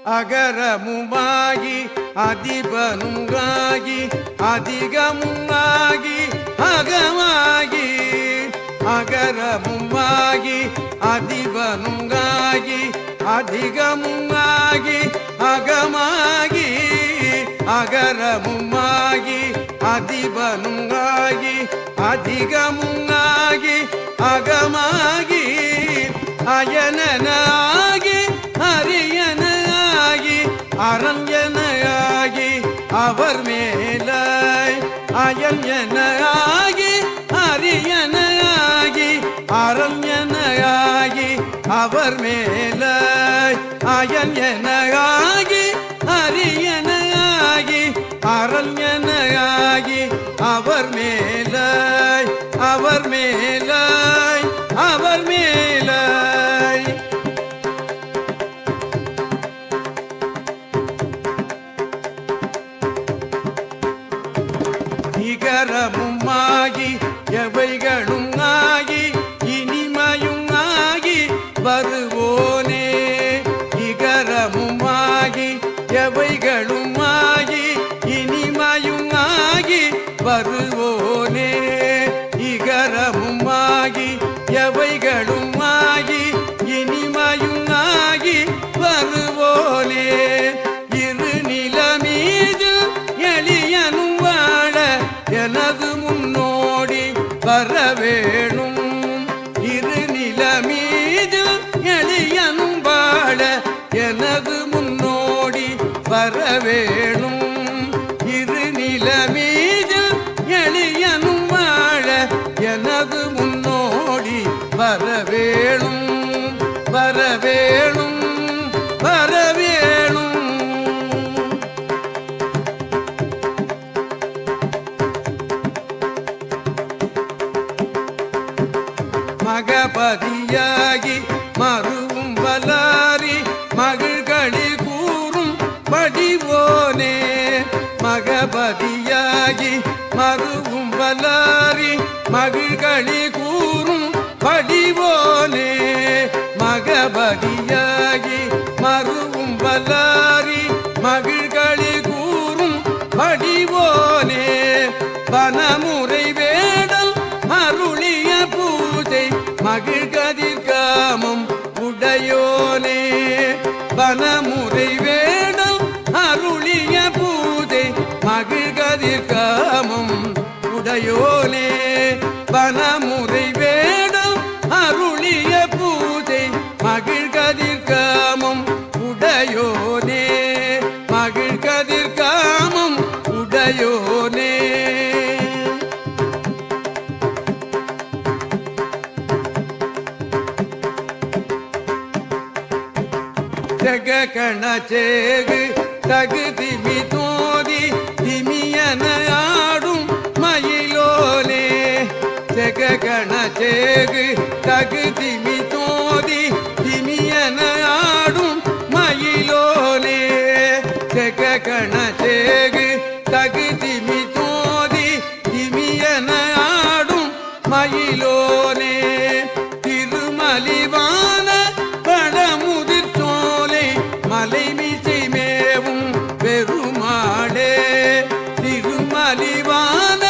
அகரமுமாகி அதிபனுமாகி அதிகமுமாகி அகமாகி அகரமுமாகி அதிபனுமாகி அதிகமுமாகி அகமாகி அகரமுமாகி அதிபனுமாகி அதிகமுமாகி அகமாகி அயனனாகி அரியனாகி அரண்யனாகி அவர் மேலாய் அயன்யனாகி அரியனாகி அரண்யனாகி அவர் மேலாய் அயன்யனாகி அரியனாகி அரண்யனாகி அவர் மேலாய் அவர் மேலாய் அவர் மேலாய் இகரமுமாகி எவைகளும் ஆகி இனிமையும் ஆகி வருவோனே இகரமுமாகி எவைகளும் ஆகி இனிமையும் ஆகி வருவோனே இகரமுமாகி எவைகளும் ஆகி இனிமையும் ஆகி வருவோனே இரு நிலமீது எளியனும் வாழ எனது முன்னோடி வரவேணும் இரு நிலமீது எளியனும் வாழ எனது முன்னோடி வரவேணும் இரு நிலமீது எளியனும் வாழ எனது முன்னோடி வரவேணும் வரவேணும் வரவேணும் மகபதியாகி மருவும் வலாரி மகிழ்களி கூறும் வடிவோனே மகபதியாகி மருவும் வலாரி மகிழ்களி கூறும் வடிவோனே மகபதியாகி மருவும் வலாரி மகிழ்களி கூறும் வடிவோனே வனமுறை வேடல் அருளிய பூஜை மகிழ்கதிர் காமம் உடையோனே வனமுறை வேடல் அருளிய பூஜை மகிழ்கதிர் காமம் உடையோனே வனமுறை வேடல் அருளிய பூஜை மகிழ்கதிர் காமம் உடையோனே மகிழ்கதிர் காமம் உடையோனே ஜககணச்சேகு தகுதிமி தோதி திமியன ஆடும் மயிலோனே ஜககணச்சேகு தகுதிமி தோதி திமியன ஆடும் மயிலோனே ஜககணச்சேகு தகுதிமி தோதி திமியன ஆடும் மயிலோனே திருமலிவான பழமுதிர் மலைமிசை மேவும் பெருமாளே திருமலிவான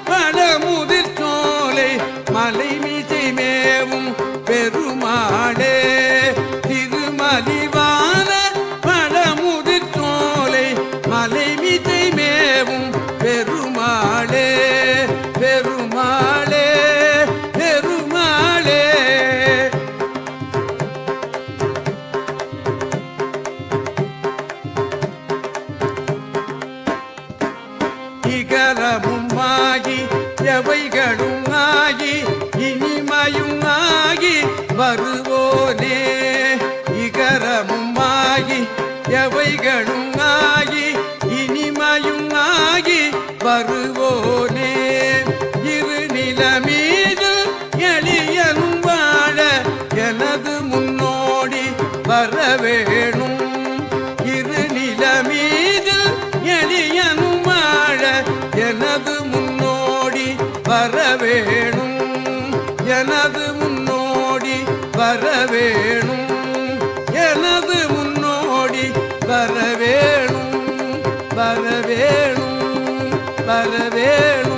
பழமுதிர் சோலை மலைமிசை மேவும் பெருமாளே திருமலிவான பழமுதிர் சோலை மலைமிசை மேவும் பெருமாளே பெருமாளே பெருமாளே இகரமுமாகி எவைகளும் ஆகி இனிமையும் ஆகி வருவோனே இகரமுமாகி எவைகளும் ஆகி இனிமையும் ஆகி வருவோனே இரு நிலமீது எளியனும் வாழ எனது முன்னோடி வரவேணும் இரு நிலமீது எளியனும் வாழ எனது முன்னோடி வரவேணும் எனது முன்னோடி வரவேணும் எனது முன்னோடி வரவேணும் வரவேணும் வரவேணும்